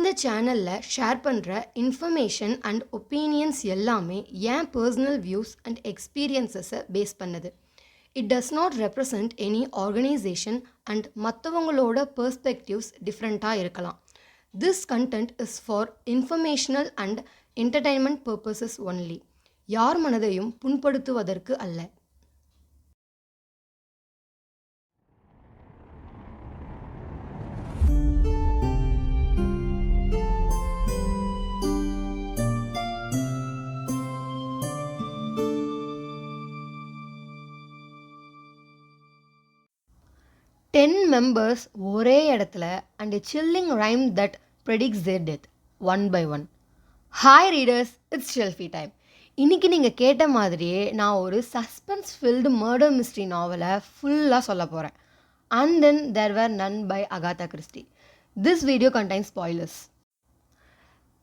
இந்த சேனலில் ஷேர் பண்ணுற இன்ஃபர்மேஷன் அண்ட் ஒப்பீனியன்ஸ் எல்லாமே என் பர்சனல் வியூஸ் அண்ட் எக்ஸ்பீரியன்ஸஸை பேஸ் பண்ணுது. It does not represent any organisation and மற்றவங்களோட பெர்ஸ்பெக்டிவ்ஸ் டிஃப்ரெண்ட்டாக இருக்கலாம். This content is for informational and entertainment purposes only. யார் மனதையும் புண்படுத்துவதற்கு அல்ல. Ten members ஒரே இடத்துல and a chilling rhyme that predicts their death one by one. Hi readers, it's Shelfie time. இன்னைக்கு நீங்கள் கேட்ட மாதிரியே நான் ஒரு சஸ்பென்ஸ் ஃபில்டு மர்டர் மிஸ்ட்ரி நாவலை ஃபுல்லாக சொல்ல போகிறேன். And then there were none by Agatha Christie. This video contains spoilers.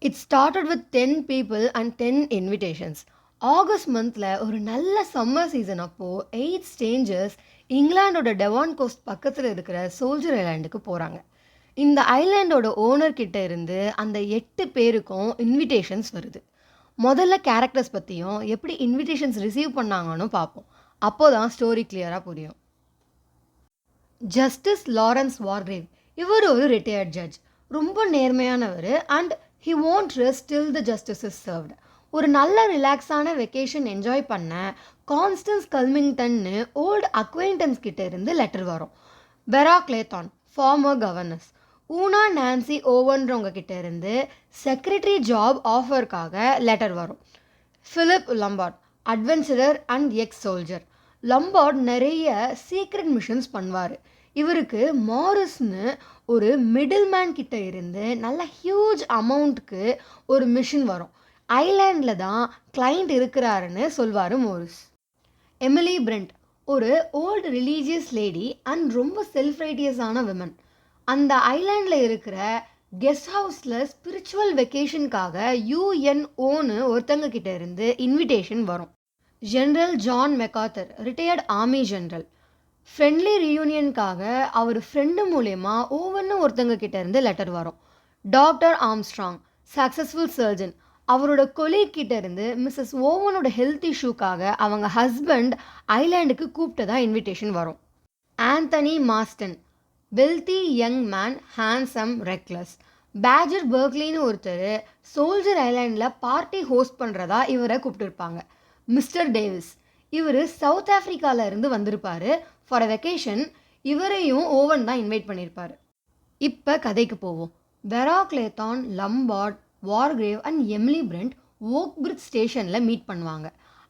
It started with 10 people and 10 invitations. August மந்தில் ஒரு நல்ல சம்மர் சீசன் அப்போது 8 strangers இங்கிலாண்டோட டெவான் கோஸ்ட் பக்கத்தில் இருக்கிற சோல்ஜர் ஐலாண்டுக்கு போகிறாங்க. இந்த ஐலாண்டோட ஓனர்கிட்ட இருந்து அந்த 8 பேருக்கும் இன்விடேஷன்ஸ் வருது. முதல்ல கேரக்டர்ஸ் பற்றியும் எப்படி இன்விடேஷன்ஸ் ரிசீவ் பண்ணாங்கன்னு பார்ப்போம். அப்போ தான் ஸ்டோரி கிளியராக புரியும். ஜஸ்டிஸ் லாரன்ஸ் வார்கிரேவ், இவர் ஒரு ரிட்டையர்ட் ஜட்ஜ். ரொம்ப நேர்மையானவர் and he won't rest till the justice is served. ஒரு நல்ல ரிலாக்ஸான வெக்கேஷன் என்ஜாய் பண்ண கான்ஸ்டன்ஸ் கல்மிங்டன்னு ஓல்டு அக்வைண்டன்ஸ் கிட்ட இருந்து லெட்டர் வரும். Vera Claythorne, former governess, Una Nancy ஓவன்றவங்க கிட்ட இருந்து செக்ரட்டரி ஜாப் ஆஃபருக்காக லெட்டர் வரும். Philip Lombard, adventurer and ex soldier. Lombard நிறைய சீக்ரெட் மிஷன்ஸ் பண்ணுவார். இவருக்கு மாரிஸ்னு ஒரு மிடில் மேன் கிட்ட இருந்து நல்ல ஹியூஜ் அமௌண்ட்டுக்கு ஒரு மிஷன் வரும். ஐலாண்டில் தான் கிளைண்ட் இருக்கிறாருன்னு சொல்வார் மோரிஸ். எமிலி பிரெண்ட், ஒரு ஓல்டு ரிலீஜியஸ் லேடி அண்ட் ரொம்ப செல்ஃப் ரைட்டியஸான விமன். அந்த ஐலாண்டில் இருக்கிற கெஸ்ட் ஹவுஸில் ஸ்பிரிச்சுவல் வெக்கேஷனுக்காக UNOன்னு ஒருத்தங்க கிட்ட இருந்து இன்விடேஷன் வரும். General John Macarthur, retired army general. Friendly ரீயூனியனுக்காக அவர் ஃப்ரெண்டு மூலயமா ஒவ்வொன்று ஒருத்தங்க கிட்ட இருந்து லெட்டர் வரும். Doctor Armstrong, successful surgeon. அவரோட கொலீக் கிட்ட இருந்து மிஸ்ஸஸ் ஓவனோட ஹெல்த் இஷ்யூக்காக அவங்க ஹஸ்பண்ட் ஐலாண்டுக்கு கூப்பிட்டதா இன்விடேஷன் வரும். Anthony Marston, wealthy young man, handsome, reckless. Badger பர்க்லின்னு ஒருத்தர் சோல்ஜர் ஐலாண்டில் பார்ட்டி ஹோஸ்ட் பண்ணுறதா இவரை கூப்பிட்டுருப்பாங்க. மிஸ்டர் டேவிஸ், இவர் சவுத் ஆஃப்ரிக்காவில் இருந்து வந்திருப்பார் ஃபார் அ வெக்கேஷன். இவரையும் ஓவன் தான் இன்வைட் பண்ணியிருப்பார். இப்போ கதைக்கு போவோம். Vera Claythorne, Lombard, Wargrave and Emily Brent Oakbridge ஸ்டேஷனில் மீட் பண்ணுவாங்க.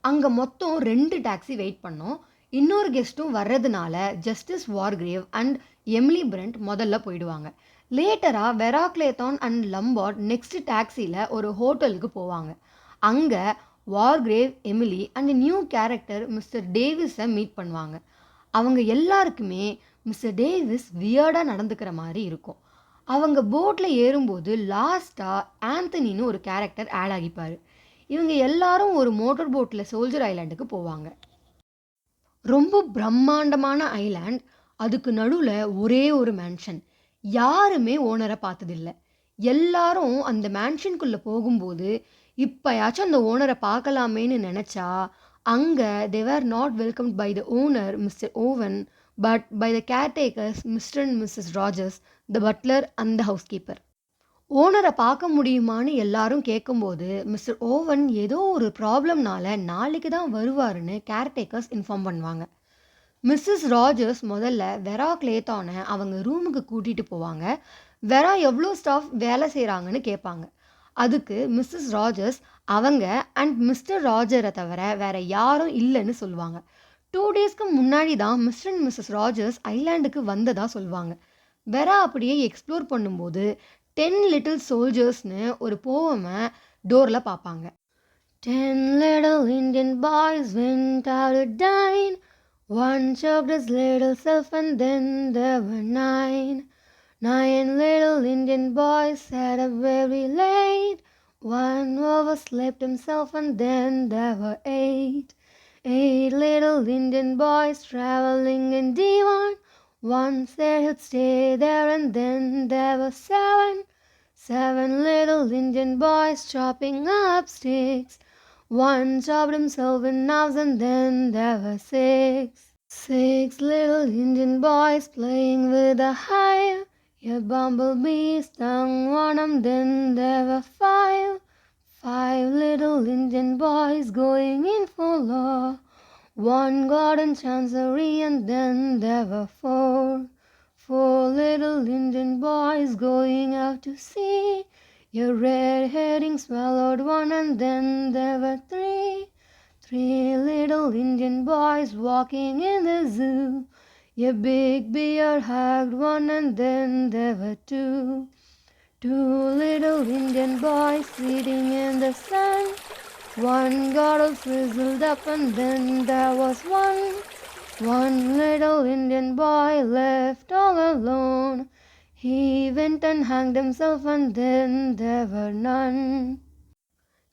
அங்கே மொத்தம் 2 டாக்ஸி வெயிட் பண்ணோம். இன்னொரு கெஸ்ட்டும் வர்றதுனால ஜஸ்டிஸ் வார்கிரேவ் அண்ட் எமிலி பிரெண்ட் முதல்ல போயிடுவாங்க. லேட்டராக வெரா கிளேத்தான் அண்ட் லம்பார்ட் நெக்ஸ்ட் டாக்ஸியில் ஒரு ஹோட்டலுக்கு போவாங்க. அங்கே Wargrave, Emily and new character Mister டேவிஸை மீட் பண்ணுவாங்க. அவங்க எல்லாருக்குமே மிஸ்டர் டேவிஸ் வியர்டாக நடந்துக்கிற மாதிரி இருக்கும். அவங்க போட்டில் ஏறும்போது லாஸ்ட்டாக ஆந்தனின்னு ஒரு கேரக்டர் ஆட் ஆகிப்பார். இவங்க எல்லாரும் ஒரு மோட்டர் போட்டில் சோல்ஜர் ஐலாண்டுக்கு போவாங்க. ரொம்ப பிரம்மாண்டமான ஐலாண்ட். அதுக்கு நடுவில் ஒரே ஒரு மேன்ஷன். யாருமே ஓனரை பார்த்ததில்லை. எல்லாரும் அந்த மேன்ஷனுக்குள்ளே போகும்போது இப்போயாச்சும் அந்த ஓனரை பார்க்கலாமேன்னு நினச்சா அங்கே they were not welcomed by the owner mister Owen but by the caretakers Mr. and Mrs. Rogers, the butler and the housekeeper. ஓனரை பார்க்க முடியுமான்னு எல்லாரும் கேட்கும்போது மிஸ்டர் ஓவன் ஏதோ ஒரு ப்ராப்ளம்னால நாளைக்கு தான் வருவாருன்னு கேர்டேக்கர்ஸ் இன்ஃபார்ம் பண்ணுவாங்க. மிஸ்ஸஸ் ராஜர்ஸ் முதல்ல வெரா கிளேத்தானை அவங்க ரூமுக்கு கூட்டிகிட்டு போவாங்க. வெரா எவ்வளோ ஸ்டாஃப் வேலை செய்கிறாங்கன்னு கேட்பாங்க. அதுக்கு மிஸ்ஸஸ் ராஜர்ஸ் அவங்க அண்ட் மிஸ்டர் ராஜரை தவிர வேற யாரும் இல்லைன்னு சொல்லுவாங்க. 2 டேஸ்க்கு முன்னாடி தான் மிஸ்டர் அண்ட் மிஸ்ஸஸ் ராஜர்ஸ் ஐலாண்டுக்கு வந்ததாக சொல்லுவாங்க. வெரா அப்படியே எக்ஸ்ப்ளோர் பண்ணும்போது 10 லிட்டில் சோல்ஜர்ஸ்னு ஒரு போவமை டோரில் பார்ப்பாங்க. 10 little Indian boys went out to dine. One choked his little self and then there were 9. 9 little Indian boys sat up very late. One overslept himself and then there were 8. 8 little Indian boys traveling in Devon. One said he'd stay there and then there were 7. 7 little Indian boys chopping up sticks. One chopped himself in halves and then there were 6. 6 little Indian boys playing with a hive. A bumblebee stung one and then there were 5. 5 little Indian boys going in for law. One got in chancery and then there were 4. 4 little Indian boys going out to sea. A red herring swallowed one and then there were 3. 3 little Indian boys walking in the zoo. A big bear hugged one and then there were 2. 2 little Indian boys sitting in the sun. One got all frizzled up and then there was 1. 1 little Indian boy left all alone. He went and hanged himself and then there were none.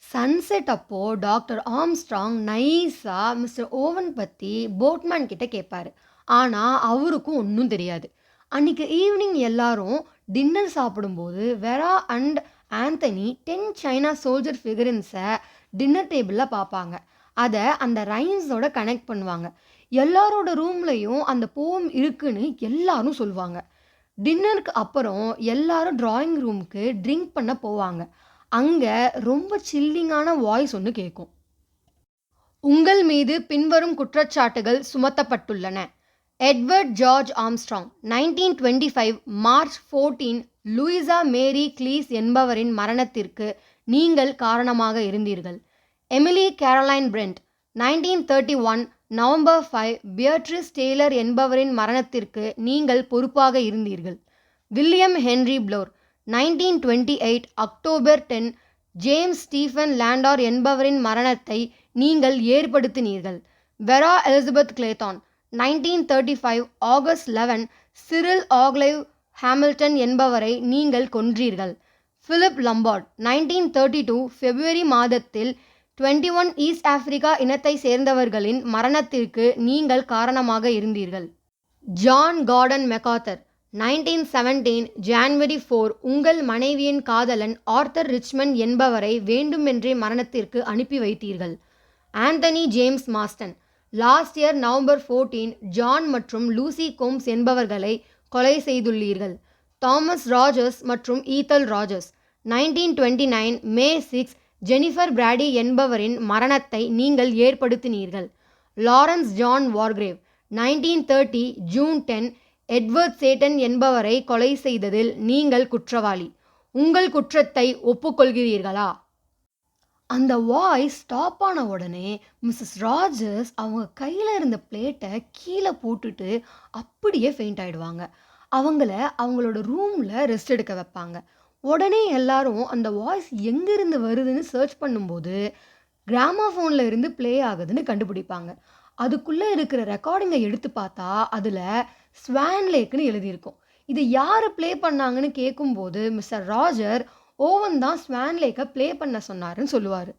Sunset அப்போ doctor Armstrong நைஸாக mister oven பற்றி boatman கிட்ட கேட்பாரு. ஆனால் அவருக்கும் ஒன்றும் தெரியாது. அன்றைக்கி ஈவினிங் எல்லாரும் டின்னர் சாப்பிடும்போது Vera and Anthony 10 China soldier ஃபிகரன்ஸை டின்னர் டேபிளில் பார்ப்பாங்க. அதை அந்த ரைம்ஸோட கனெக்ட் பண்ணுவாங்க. எல்லாரோட ரூம்லையும் அந்த போம் இருக்குன்னு எல்லாரும் சொல்லுவாங்க. டின்னருக்கு அப்புறம் எல்லாரும் ட்ராயிங் ரூமுக்கு ட்ரிங்க் பண்ண போவாங்க. அங்கே ரொம்ப சில்லிங்கான வாய்ஸ் ஒன்று கேட்கும். உங்கள் மீது பின்வரும் குற்றச்சாட்டுகள் சுமத்தப்பட்டுள்ளன. Edward George Armstrong 1925 March 14 Louisa Mary Clees என்பவரின் மரணத்திற்கு நீங்கள் காரணமாக இருந்தீர்கள். Emily Caroline Brent 1931 November 5 Beatrice Taylor என்பவரின் மரணத்திற்கு நீங்கள் பொறுப்பாக இருந்தீர்கள். William Henry Blore 1928 October 10 James Stephen Landor என்பவரின் மரணத்தை நீங்கள் ஏற்படுத்தினீர்கள். Vera Elizabeth Claythorne 1935 August 11 Cyril Ogilvie Hamilton என்பவரை நீங்கள் கொன்றீர்கள். பிலிப் லம்பார்ட் 1932 பிப்ரவரி மாதத்தில் 21 ஈஸ்ட் ஆப்பிரிக்கா இனத்தை சேர்ந்தவர்களின் மரணத்திற்கு நீங்கள் காரணமாக இருந்தீர்கள். ஜான் கார்டன் மெக்கார்தர் 1917 ஜான்வரி 4 உங்கள் மனைவியின் காதலன் ஆர்தர் ரிச்மண்ட் என்பவரை வேண்டுமென்றே மரணத்திற்கு அனுப்பி வைத்தீர்கள். Anthony James Marston last year November 14 John மற்றும் லூசி கோம்ஸ் என்பவர்களை கொலை செய்துள்ளீர்கள். தாமஸ் ராஜர்ஸ் மற்றும் Ethel Rogers 1929 May 6 Jennifer Brady என்பவரின் மரணத்தை நீங்கள் ஏற்படுத்தினீர்கள். Lawrence John Wargrave 1930 June 10 Edward Seton என்பவரை கொலை செய்ததில் நீங்கள் குற்றவாளி. உங்கள் குற்றத்தை ஒப்புக்கொள்கிறீர்களா? அந்த வாய்ஸ் ஸ்டாப் ஆன உடனே மிஸ்ஸஸ் ராஜர்ஸ் அவங்க கையில் இருந்த பிளேட்டை கீழே போட்டுட்டு அப்படியே ஃபெயிண்ட் ஆகிடுவாங்க. அவங்களோட ரூமில் ரெஸ்ட் எடுக்க வைப்பாங்க. உடனே எல்லாரும் அந்த வாய்ஸ் எங்கேருந்து வருதுன்னு சர்ச் பண்ணும்போது கிராமாஃபோனில் இருந்து ப்ளே ஆகுதுன்னு கண்டுபிடிப்பாங்க. அதுக்குள்ளே இருக்கிற ரெக்கார்டிங்கை எடுத்து பார்த்தா அதில் ஸ்வான் லேக்குன்னு எழுதியிருக்கும். இது யார் ப்ளே பண்ணாங்கன்னு கேட்கும்போது மிஸ்டர் ராஜர் ஓவன் தான் ஸ்வான் லேக்கை ப்ளே பண்ண சொன்னாருன்னு சொல்லுவார்.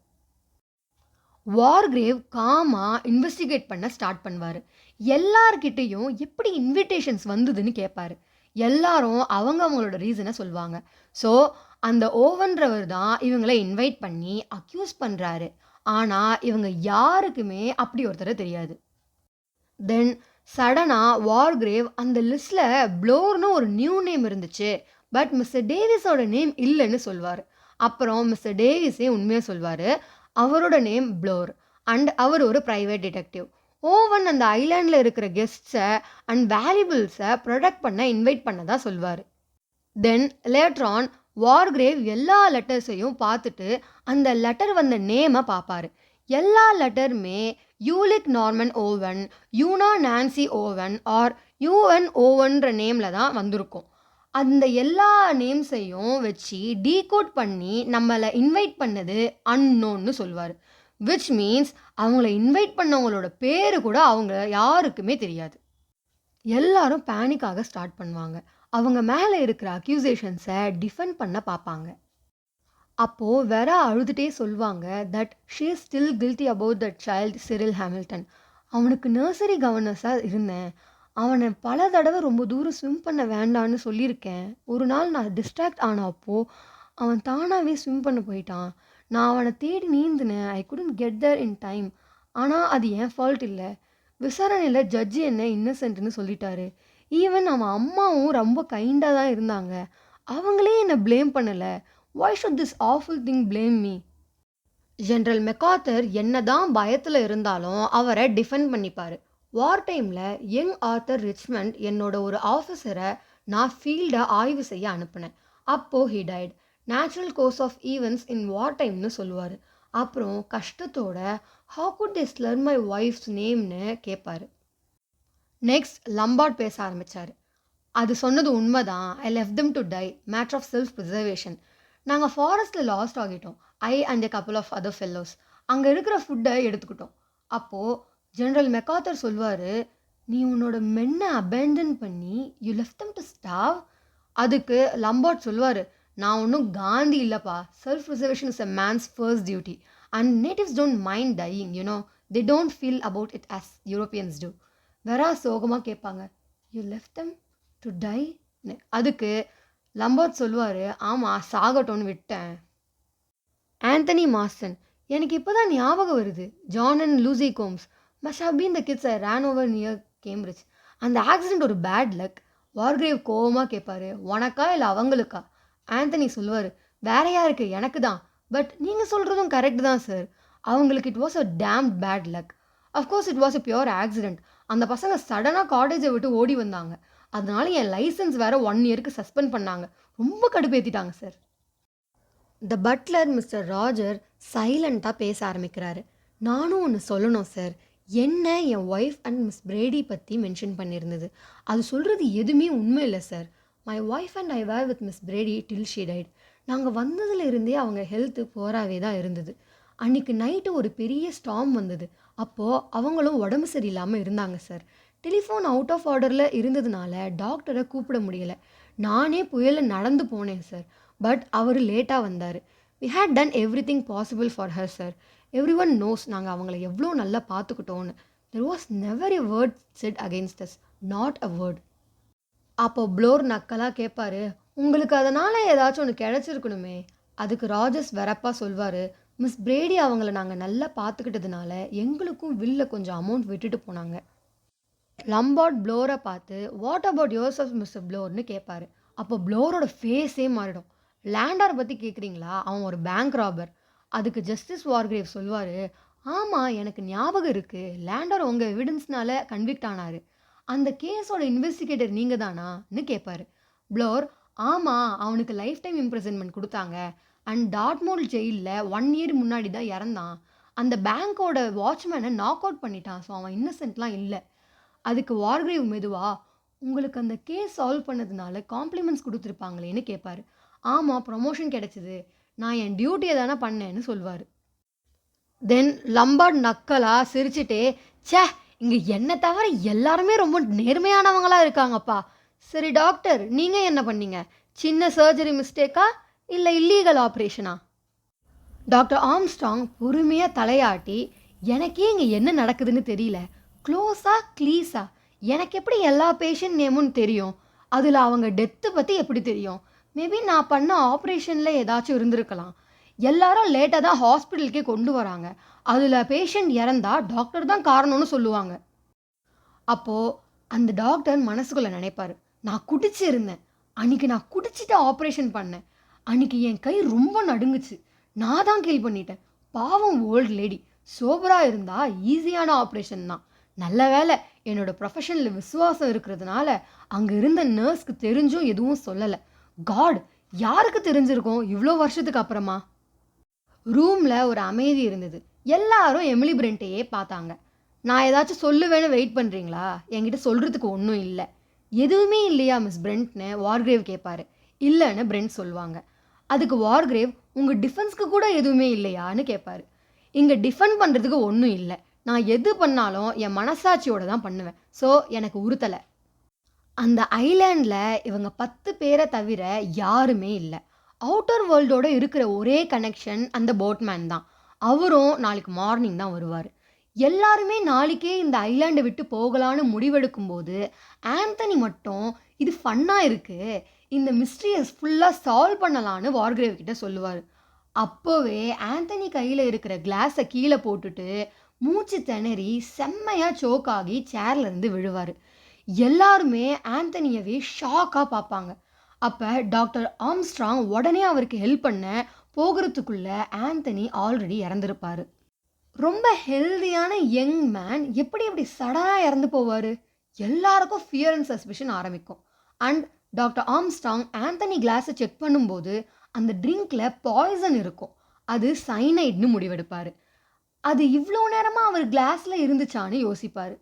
வார்கிரேவ் காமாக இன்வெஸ்டிகேட் பண்ண ஸ்டார்ட் பண்ணுவார். எல்லார்கிட்டையும் எப்படி இன்விடேஷன்ஸ் வந்ததுன்னு கேட்பார். எல்லாரும் அவங்களோட ரீசனை சொல்லுவாங்க. ஸோ அந்த ஓவன்றவர் தான் இவங்களை இன்வைட் பண்ணி அக்யூஸ் பண்ணுறாரு. ஆனால் இவங்க யாருக்குமே அப்படி ஒருத்தரை தெரியாது. தென் சடனாக வார்கிரேவ் அந்த லிஸ்ட்டில் ப்ளோர்னு ஒரு நியூ நேம் இருந்துச்சு, பட் மிஸ்டர் டேவிஸோட நேம் இல்லைன்னு சொல்வார். அப்புறம் மிஸ்டர் டேவிஸே உண்மையாக சொல்வார், அவரோட நேம் ப்ளோர் அண்ட் அவர் ஒரு ப்ரைவேட் டிடெக்டிவ். ஓவன் அந்த ஐலாண்டில் இருக்கிற கெஸ்ட்ஸை அண்ட் வேல்யூபிள்ஸை ப்ரொடெக்ட் பண்ண இன்வைட் பண்ணதா சொல்வார். தென் லேட்ரான் வார்கிரேவ் எல்லா லெட்டர்ஸையும் பார்த்துட்டு அந்த லெட்டர் வந்த நேமை பார்ப்பார். எல்லா லெட்டருமே Ulick Norman Owen, Una Nancy Owen or U N ஓவன்ற நேமில் தான் வந்திருக்கும். அந்த எல்லா நேம்ஸையும் வச்சு டீகோட் பண்ணி நம்மளை இன்வைட் பண்ணது அன்னோன்னு சொல்வார். விச் மீன்ஸ் அவங்கள இன்வைட் பண்ணவங்களோட பேர் கூட அவங்க யாருக்குமே தெரியாது. எல்லாரும் பேனிக்காக ஸ்டார்ட் பண்ணுவாங்க. அவங்க மேலே இருக்கிற அக்யூசேஷன்ஸை டிஃபெண்ட் பண்ண பார்ப்பாங்க. அப்போது வெரா அழுதுகிட்டே சொல்லுவாங்க that she is still guilty about that child Cyril Hamilton. அவனுக்கு நர்சரி கவர்னஸாக இருந்தேன், அவனை பல தடவை ரொம்ப தூரம் ஸ்விம் பண்ண வேண்டான்னு சொல்லியிருக்கேன். ஒரு நாள் நான் டிஸ்ட்ராக்ட் ஆனப்போ அவன் தானாகவே ஸ்விம் பண்ண போயிட்டான். நான் அவனை தேடி நீந்தினேன். I couldn't get there in time. ஆனால் அது என் ஃபால்ட் இல்லை. விசாரணையில் ஜட்ஜி என்ன இன்னசென்ட்னு சொல்லிட்டாரு. ஈவன் அவன் அம்மாவும் ரொம்ப கைண்டாக தான் இருந்தாங்க. அவங்களே என்னை ப்ளேம் பண்ணலை. why should this awful thing blame me? General MacArthur என்னதான் பயத்தில் இருந்தாலும் அவரை டிஃபெண்ட் பண்ணிப்பார். வார் டைமில் யங் ஆர்தர் ரிச்மண்ட் என்னோட ஒரு ஆஃபீஸரை நான் ஃபீல்டை ஆய்வு செய்ய அனுப்பினேன். அப்போது he died. Natural course of events in war டைம்னு சொல்லுவார். அப்புறம் கஷ்டத்தோட how could they slur my wife's நேம்னு கேட்பார். நெக்ஸ்ட் லம்பார்ட் பேச ஆரம்பித்தார். அது சொன்னது உண்மைதான். I left them to die. Matter of self preservation. நாங்கள் ஃபாரஸ்ட்டில் லாஸ்ட் ஆகிட்டோம். I and a couple of other fellows. அங்கே இருக்கிற ஃபுட்டை எடுத்துக்கிட்டோம். அப்போது ஜெனரல் மெக்கார்தர் சொல்வார், நீ உன்னோட மென்னை அபேண்டன் பண்ணி you left them to starve. அதுக்கு லம்பார்ட் சொல்வார், நான் ஒன்றும் காந்தி இல்லைப்பா. Self preservation is a man's first duty. And natives don't mind dying, you know. They don't feel about it as Europeans do. வெறா சோகமாக கேட்பாங்க, you left them to die. அதுக்கு Lombard சொல்லுவார், ஆமாம் சாகட்டோன்னு விட்டேன். Anthony Marston. எனக்கு இப்போ தான் ஞாபகம் வருது. John and Lucy Combes must have been the kids I ran over near Cambridge. அந்த ஆக்சிடெண்ட் ஒரு பேட் லக். வார்கிரேவ் கோவமாக கேட்பாரு, உனக்கா இல்லை அவங்களுக்கா? ஆந்தனி சொல்லுவார், வேற யாருக்கு, எனக்கு தான். பட் நீங்கள் சொல்கிறதும் கரெக்ட் தான் சார். அவங்களுக்கு it was a damn bad luck. Of course it was a pure accident. அந்த பசங்க சடனாக காலேஜை விட்டு ஓடி வந்தாங்க. அதனால என் லைசன்ஸ் வேறு 1 இயருக்கு சஸ்பெண்ட் பண்ணாங்க. ரொம்ப கடுப்பேற்றிட்டாங்க சார். த பட்லர் மிஸ்டர் ராஜர் சைலண்ட்டாக பேச ஆரம்பிக்கிறாரு. நானும் ஒன்று சொல்லணும் சார். என்ன என் ஒய்ஃப் அண்ட் மிஸ் பிரேடி பற்றி மென்ஷன் பண்ணியிருந்தது. அது சொல்கிறது எதுவுமே உண்மை இல்லை சார். My wife and I were with miss Brady till she died. நாங்கள் வந்ததுல இருந்தே அவங்க ஹெல்த்து போராகவே தான் இருந்தது. அன்றைக்கி நைட்டு ஒரு பெரிய ஸ்டார்ம் வந்தது. அப்போது அவங்களும் உடம்பு சரியில்லாமல் இருந்தாங்க சார். டெலிஃபோன் அவுட் ஆஃப் ஆர்டரில் இருந்ததுனால டாக்டரை கூப்பிட முடியலை. நானே புயலில் நடந்து போனேன் சார். பட் அவர் லேட்டாக வந்தார். We had done everything possible for her sir. Everyone knows நாங்கள் அவங்கள எவ்வளோ நல்லா பார்த்துக்கிட்டோன்னு. There was never a word said against us. Not a word. அப்போ ப்ளோர் நக்கலாக கேட்பாரு, உங்களுக்கு அதனால் ஏதாச்சும் ஒன்று கிடச்சிருக்கணுமே. அதுக்கு ராஜர்ஸ் வெறப்பாக சொல்வார், மிஸ் பிரேடி அவங்கள நாங்கள் நல்லா பார்த்துக்கிட்டதுனால எங்களுக்கும் வில்ல கொஞ்சம் அமௌண்ட் விட்டுட்டு போனாங்க. லம்பார்ட் ப்ளோரை பார்த்து, what about yourself Mister ப்ளோர்னு கேட்பாரு. அப்போ ப்ளோரோட ஃபேஸே மாறிடும். லேண்டாரை பற்றி கேட்குறீங்களா? அவன் ஒரு பேங்க் ராபர். அதுக்கு ஜஸ்டிஸ் வார்கிரேவ் சொல்வார், ஆமாம் எனக்கு ஞாபகம் இருக்குது. லேண்டார் உங்கள் எவிடன்ஸ்னால கன்விக்ட் ஆனார். அந்த கேஸோட இன்வெஸ்டிகேட்டர் நீங்கள் தானான்னு கேட்பாரு. ப்ளோர், ஆமாம் அவனுக்கு லைஃப் டைம் இம்ப்ரெசன்மெண்ட் கொடுத்தாங்க. அண்ட் டாட்மோல் ஜெயிலில் 1 இயர் முன்னாடி தான் இறந்தான். அந்த பேங்க்கோட வாட்ச்மேனை நாக் அவுட் பண்ணிட்டான். ஸோ அவன் இன்னசென்ட்லாம் இல்லை. அதுக்கு வார்கிரேவ் மெதுவா, உங்களுக்கு அந்த கேஸ் சால்வ் பண்ணதுனால காம்ப்ளிமெண்ட்ஸ் கொடுத்துருப்பாங்களேன்னு கேட்பாரு. ஆமாம் ப்ரொமோஷன் கிடைச்சிது. நான் என் டியூட்டியை தானே பண்ணேன்னு சொல்வார். தென் லம்பார்ட் நக்கலா சிரிச்சுட்டே, சே இங்கே என்னை தவிர எல்லாருமே ரொம்ப நேர்மையானவங்களா இருக்காங்கப்பா. சரி டாக்டர், நீங்கள் என்ன பண்ணீங்க? சின்ன சர்ஜரி மிஸ்டேக்கா இல்லை இல்லீகல் ஆப்ரேஷனா? டாக்டர் ஆம்ஸ்ட்ராங் பொறுமையாக தலையாட்டி, எனக்கே இங்கே என்ன நடக்குதுன்னு தெரியல. க்ளோஸா க்ளீஸா எனக்கு எப்படி எல்லா பேஷண்ட் நேமும் தெரியும்? அதில் அவங்க டெத்தை பற்றி எப்படி தெரியும்? மேபி நான் பண்ண ஆப்ரேஷனில் ஏதாச்சும் இருந்திருக்கலாம். எல்லாரும் லேட்டாக தான் ஹாஸ்பிட்டலுக்கே கொண்டு வராங்க. அதில் பேஷண்ட் இறந்தா டாக்டர் தான் காரணம்னு சொல்லுவாங்க. அப்போது அந்த டாக்டர் மனசுக்குள்ளே நினைப்பார், நான் குடிச்சு இருந்தேன். அன்றைக்கி நான் குடிச்சிட்டு ஆப்ரேஷன் பண்ணேன். அன்றைக்கி என் கை ரொம்ப நடுங்குச்சு. நான் தான் கில் பண்ணிட்டேன். பாவம் ஓல்டு லேடி. சோபராக இருந்தால் ஈஸியான ஆப்ரேஷன் தான். நல்ல வேலை என்னோடய ப்ரொஃபஷனில் விசுவாசம் இருக்கிறதுனால அங்கே இருந்த நர்ஸ்க்கு தெரிஞ்சும் எதுவும் சொல்லலை. காட், யாருக்கு தெரிஞ்சிருக்கும் இவ்வளோ வருஷத்துக்கு அப்புறமா? ரூமில் ஒரு அமைதி இருந்தது. எல்லாரும் எமிலி பிரெண்ட்டையே பார்த்தாங்க. நான் ஏதாச்சும் சொல்லுவேன்னு வெயிட் பண்ணுறீங்களா? என்கிட்ட சொல்கிறதுக்கு ஒன்றும் இல்லை. எதுவுமே இல்லையா மிஸ் பிரெண்ட்னு வார்கிரேவ் கேட்பாரு. இல்லைன்னு பிரெண்ட் சொல்லுவாங்க. அதுக்கு வார்கிரேவ், உங்கள் டிஃபென்ஸ்க்கு கூட எதுவுமே இல்லையான்னு கேட்பாரு. இங்கே டிஃபெண்ட் பண்ணுறதுக்கு ஒன்றும் இல்லை. நான் எது பண்ணாலும் என் மனசாட்சியோடு தான் பண்ணுவேன். ஸோ எனக்கு உறுத்தலை. அந்த ஐலாண்டில் இவங்க 10 பேரை தவிர யாருமே இல்லை. அவுட்டர் வேர்ல்டோட இருக்கிற ஒரே கனெக்ஷன் அந்த போட்மேன் தான். அவரும் நாளைக்கு மார்னிங் தான் வருவார். எல்லாருமே நாளைக்கே இந்த ஐலாண்டை விட்டு போகலான்னு முடிவெடுக்கும்போது ஆந்தனி மட்டும் இது ஃபன்னாக இருக்கு, இந்த மிஸ்ட்ரியை ஃபுல்லாக சால்வ் பண்ணலான்னு வார்கிரேவ் கிட்ட சொல்லுவார். அப்போவே ஆந்தனி கையில் இருக்கிற கிளாஸை கீழே போட்டுட்டு மூச்சு திணறி செம்மையா சோக் ஆகி சேர்ல இருந்து விழுவார். எல்லாருமே ஆந்தனியவே ஷாக்காக பார்ப்பாங்க. அப்போ டாக்டர் ஆம்ஸ்ட்ராங் உடனே அவருக்கு ஹெல்ப் பண்ண போகிறதுக்குள்ள ஆந்தனி ஆல்ரெடி இறந்துருப்பாரு. ரொம்ப ஹெல்தியான யங் மேன் எப்படி இப்படி சடனாக இறந்து போவார்? எல்லாருக்கும் ஃபியர் அண்ட் சஸ்பிஷன் ஆரம்பிக்கும். அண்ட் டாக்டர் ஆம்ஸ்ட்ராங் ஆந்தனி கிளாஸை செக் பண்ணும்போது அந்த ட்ரிங்க்ல பாய்சன் இருக்கும், அது சைனைட்னு முடிவெடுப்பார். அது இவ்வளோ நேரமாக அவர் கிளாஸில் இருந்துச்சான்னு யோசிப்பார்.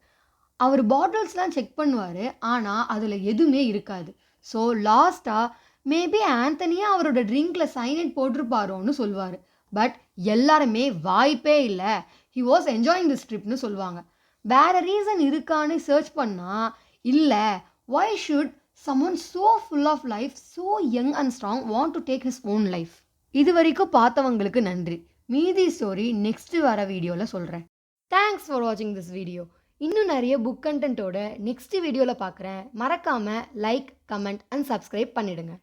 அவர் பாட்டில்ஸ்லாம் செக் பண்ணுவார், ஆனால் அதில் எதுவுமே இருக்காது. ஸோ லாஸ்ட்டாக மேபி ஆந்தனியே அவரோட ட்ரிங்க்ல சைனைட் போட்டிருப்பாரோன்னு சொல்லுவார். பட் எல்லாருமே வாய்ப்பே இல்லை, ஹி வாஸ் என்ஜாயிங் திஸ் ட்ரிப்னு சொல்லுவாங்க. வேற ரீசன் இருக்கான்னு சர்ச் பண்ணால் இல்லை, why should someone so full of life, so young and strong want to take his own life? இது வரைக்கும் பார்த்தவங்களுக்கு நன்றி. மீதி ஸ்டோரி நெக்ஸ்ட் வர வீடியோவில் சொல்கிறேன். தேங்க்ஸ் ஃபார் வாட்சிங் திஸ் வீடியோ. இன்னும் நிறைய புக் கண்டென்ட்டோட நெக்ஸ்ட் வீடியோவில் பார்க்குறேன். மறக்காமல் லைக், கமெண்ட் அண்ட் சப்ஸ்கிரைப் பண்ணிடுங்க.